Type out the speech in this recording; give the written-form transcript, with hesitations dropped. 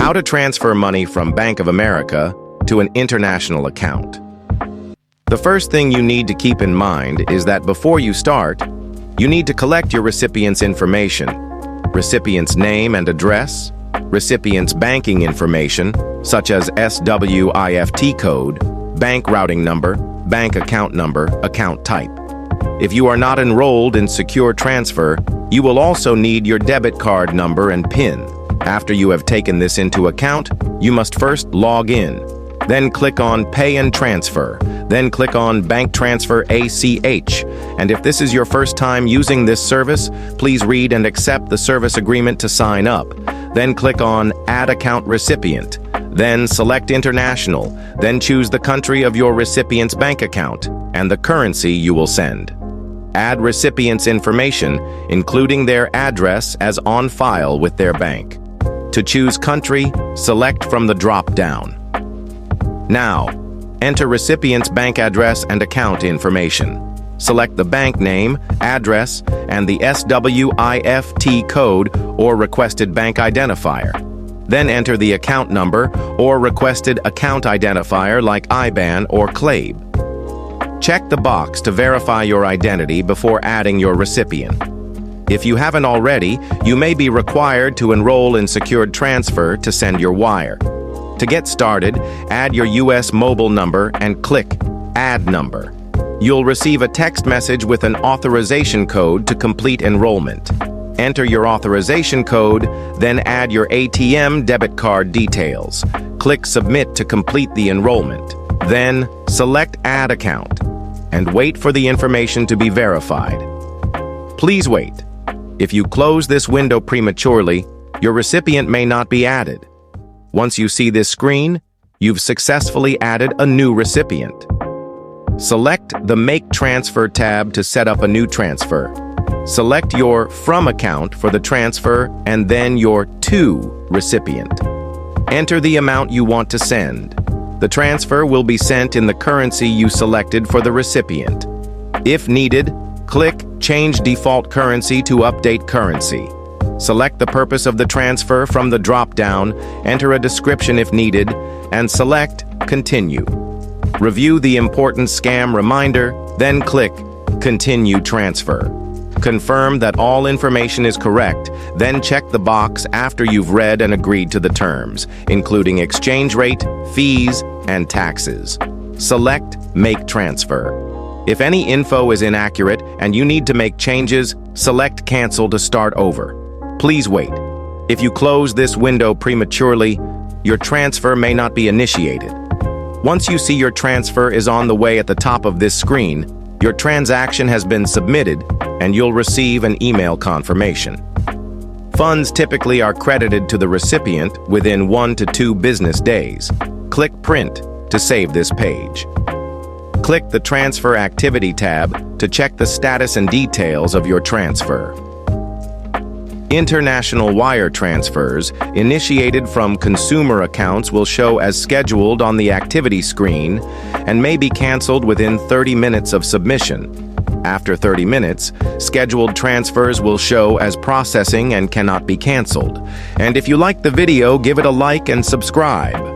How to transfer money from Bank of America to an international account. The first thing you need to keep in mind is that before you start, you need to collect your recipient's information, recipient's name and address, recipient's banking information, such as SWIFT code, bank routing number, bank account number, account type. If you are not enrolled in Secure Transfer, you will also need your debit card number and PIN. After you have taken this into account, you must first log in. Then click on Pay and Transfer. Then click on Bank Transfer ACH. And if this is your first time using this service, please read and accept the service agreement to sign up. Then click on Add Account Recipient. Then select International. Then choose the country of your recipient's bank account and the currency you will send. Add recipient's information, including their address, as on file with their bank. To choose country, select from the drop-down. Now, enter recipient's bank address and account information. Select the bank name, address, and the SWIFT code or requested bank identifier. Then enter the account number or requested account identifier like IBAN or CLAIB. Check the box to verify your identity before adding your recipient. If you haven't already, you may be required to enroll in Secured Transfer to send your wire. To get started, add your U.S. mobile number and click Add Number. You'll receive a text message with an authorization code to complete enrollment. Enter your authorization code, then add your ATM debit card details. Click Submit to complete the enrollment. Then, select Add Account and wait for the information to be verified. Please wait. If you close this window prematurely, your recipient may not be added. Once you see this screen, you've successfully added a new recipient. Select the Make Transfer tab to set up a new transfer. Select your From account for the transfer and then your To recipient. Enter the amount you want to send. The transfer will be sent in the currency you selected for the recipient. If needed, click Change Default Currency to update currency. Select the purpose of the transfer from the drop-down, enter a description if needed, and select Continue. Review the important scam reminder, then click Continue Transfer. Confirm that all information is correct, then check the box after you've read and agreed to the terms, including exchange rate, fees, and taxes. Select Make Transfer. If any info is inaccurate and you need to make changes, select Cancel to start over. Please wait. If you close this window prematurely, your transfer may not be initiated. Once you see your transfer is on the way at the top of this screen, your transaction has been submitted and you'll receive an email confirmation. Funds typically are credited to the recipient within 1 to 2 business days. Click Print to save this page. Click the Transfer Activity tab to check the status and details of your transfer. International wire transfers initiated from consumer accounts will show as scheduled on the activity screen and may be canceled within 30 minutes of submission. After 30 minutes, scheduled transfers will show as processing and cannot be canceled. And if you like the video, give it a like and subscribe.